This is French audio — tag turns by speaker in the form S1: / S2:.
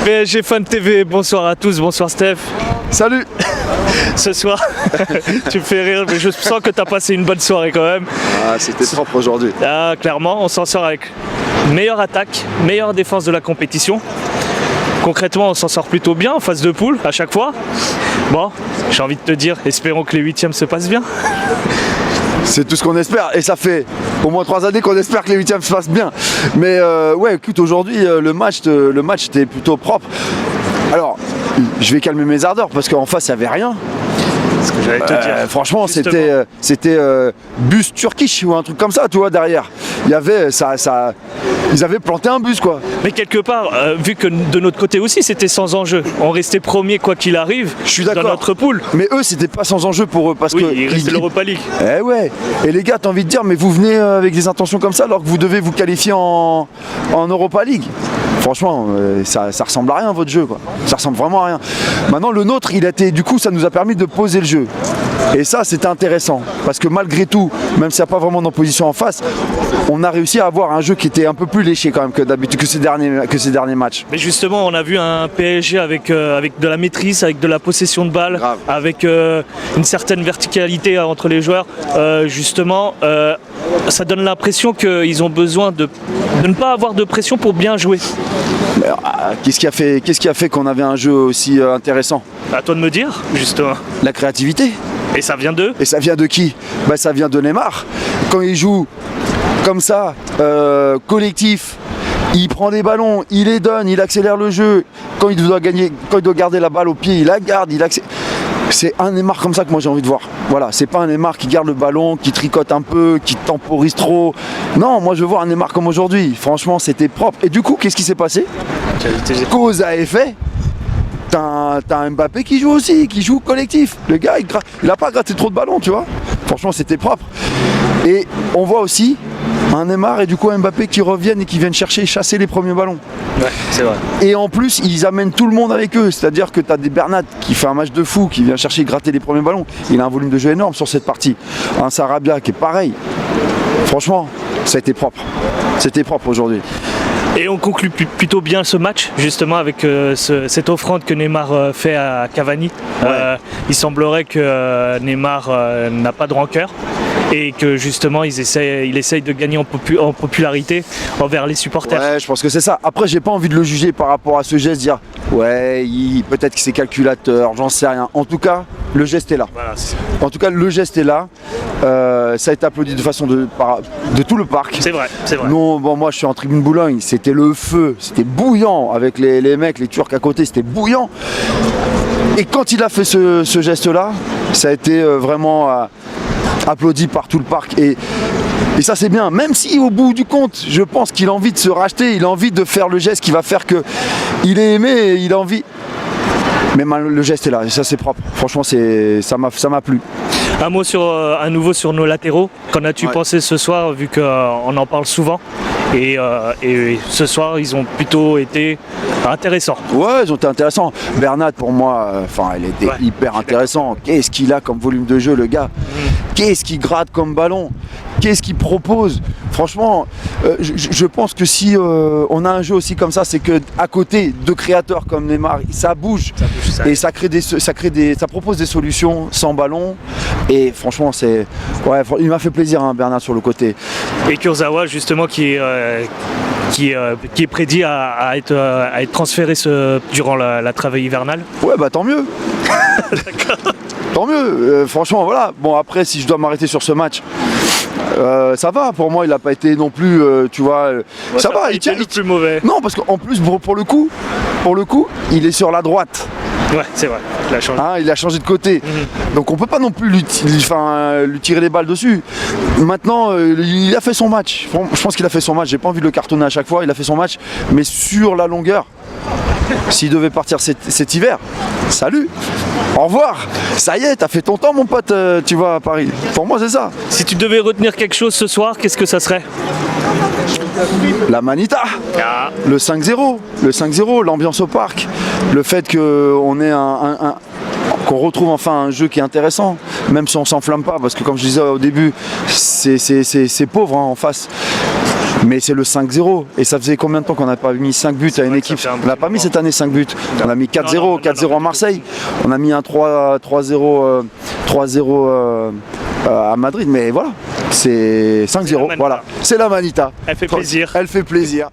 S1: PSG Fan TV, bonsoir à tous, bonsoir Steph.
S2: Salut.
S1: Ce soir, tu me fais rire, mais je sens que tu as passé une bonne soirée quand même.
S2: Ah, c'était propre aujourd'hui.
S1: Ah, clairement, on s'en sort avec meilleure attaque, meilleure défense de la compétition. Concrètement, on s'en sort plutôt bien en phase de poule à chaque fois. Bon, j'ai envie de te dire, espérons que les huitièmes se passent bien.
S2: C'est tout ce qu'on espère, et ça fait au moins 3 années qu'on espère que les huitièmes se passent bien. Mais ouais, écoute, aujourd'hui, le match était plutôt propre. Alors, je vais calmer mes ardeurs parce qu'en face, il n'y avait rien.
S1: Ce que j'allais te dire.
S2: Franchement,
S1: Justement.
S2: c'était bus turkish ou un truc comme ça, tu vois, derrière. Il y avait ils avaient planté un bus, quoi.
S1: Mais quelque part, vu que de notre côté aussi, c'était sans enjeu. On restait premier quoi qu'il arrive
S2: Je suis
S1: dans
S2: d'accord.
S1: notre poule.
S2: Mais eux, c'était pas sans enjeu pour eux parce
S1: Oui,
S2: que
S1: il restait l'Europa League.
S2: Eh ouais. Et les gars, t'as envie de dire, mais vous venez avec des intentions comme ça alors que vous devez vous qualifier en Europa League. Franchement, ça ressemble à rien votre jeu, quoi. Ça ressemble vraiment à rien. Maintenant, le nôtre, du coup, ça nous a permis de poser le jeu. Et ça, c'était intéressant. Parce que malgré tout, même s'il n'y a pas vraiment d'opposition en face, on a réussi à avoir un jeu qui était un peu plus léché quand même que d'habitude, que ces derniers matchs.
S1: Mais justement, on a vu un PSG avec de la maîtrise, avec de la possession de balle,
S2: Grave.
S1: avec une certaine verticalité entre les joueurs. Justement, ça donne l'impression qu'ils ont besoin de ne pas avoir de pression pour bien jouer.
S2: Qu'est-ce qui a fait qu'on avait un jeu aussi intéressant?
S1: À toi de me dire, justement.
S2: La créativité.
S1: Et ça vient d'eux.
S2: Et ça vient de qui? Ça vient de Neymar. Quand il joue comme ça, collectif, il prend des ballons, il les donne, il accélère le jeu. Quand il doit garder la balle au pied, il la garde, c'est un Neymar comme ça que moi j'ai envie de voir. Voilà, c'est pas un Neymar qui garde le ballon, qui tricote un peu, qui temporise trop. Non, moi je veux voir un Neymar comme aujourd'hui. Franchement, c'était propre. Et du coup, qu'est-ce qui s'est passé? Cause à effet. T'as un Mbappé qui joue aussi, qui joue collectif. Le gars, il a pas gratté trop de ballons, tu vois. Franchement, c'était propre. Et on voit aussi un Neymar et du coup un Mbappé qui reviennent et qui viennent chasser les premiers ballons.
S1: Ouais, c'est vrai.
S2: Et en plus, ils amènent tout le monde avec eux. C'est-à-dire que tu as des Bernat qui fait un match de fou, qui vient chercher gratter les premiers ballons. Il a un volume de jeu énorme sur cette partie. Un Sarabia qui est pareil. Franchement, ça a été propre. C'était propre aujourd'hui.
S1: Et on conclut plutôt bien ce match, justement, avec cette offrande que Neymar fait à Cavani.
S2: Ouais.
S1: Il semblerait que Neymar n'a pas de rancœur et que justement il essaye de gagner en popularité envers les supporters.
S2: Ouais, je pense que c'est ça. Après, j'ai pas envie de le juger par rapport à ce geste, dire ouais, peut-être que c'est calculateur, j'en sais rien. En tout cas, le geste est là.
S1: Voilà,
S2: En tout cas, le geste est là. Ça a été applaudi de façon de tout le parc.
S1: c'est vrai, c'est vrai.
S2: Non, bon, moi je suis en tribune Boulogne, c'était le feu, c'était bouillant avec les mecs, les Turcs à côté, c'était bouillant. Et quand il a fait ce geste-là, ça a été vraiment applaudi par tout le parc. Et ça c'est bien, même si au bout du compte, je pense qu'il a envie de se racheter, il a envie de faire le geste qui va faire qu'il est aimé et il a envie. Mais le geste est là, et ça c'est propre. Franchement, ça m'a plu.
S1: Un mot à nouveau sur nos latéraux. Qu'en as-tu pensé ce soir, vu qu'on en parle souvent et ce soir, ils ont plutôt été intéressants.
S2: Ouais, ils ont été intéressants. Bernat, pour moi, il était hyper intéressant. Qu'est-ce qu'il a comme volume de jeu, le gars? Qu'est-ce qu'il gratte comme ballon? Qu'est-ce qu'il propose? Franchement, je pense que si on a un jeu aussi comme ça, c'est que à côté de créateurs comme Neymar, ça bouge et ça propose des solutions sans ballon. Et franchement, il m'a fait plaisir, hein, Bernat sur le côté.
S1: Et Kurzawa, justement, qui est prédit à être transféré durant la trêve hivernale.
S2: Ouais, bah tant mieux. Tant mieux. Franchement, voilà. Bon, après, si je dois m'arrêter sur ce match, ça va. Pour moi, il n'a pas été non plus, tu vois. Ça va. Il tient
S1: le plus mauvais.
S2: Non, parce qu'en plus, pour le coup, il est sur la droite.
S1: Ouais, c'est vrai.
S2: Il a changé de côté. Donc on peut pas non plus lui tirer les balles dessus. Maintenant, il a fait son match. Je pense qu'il a fait son match. J'ai pas envie de le cartonner à chaque fois. Il a fait son match. Mais sur la longueur, s'il devait partir cet hiver, salut, au revoir. Ça y est, t'as fait ton temps, mon pote, tu vas à Paris. Pour moi, c'est ça.
S1: Si tu devais retenir quelque chose ce soir, qu'est-ce que ça serait?
S2: La Manita, le 5-0, l'ambiance au parc, le fait qu'on ait qu'on retrouve enfin un jeu qui est intéressant, même si on s'enflamme pas, parce que comme je disais au début, c'est pauvre, hein, en face. Mais c'est le 5-0. Et ça faisait combien de temps qu'on n'a pas mis 5 buts à une équipe? On n'a pas mis cette année 5 buts. On a mis 4-0, 4-0 à Marseille. On a mis un 3-0 à Madrid. Mais voilà, c'est 5-0. Voilà. C'est la Manita.
S1: Elle fait plaisir.
S2: Elle fait plaisir.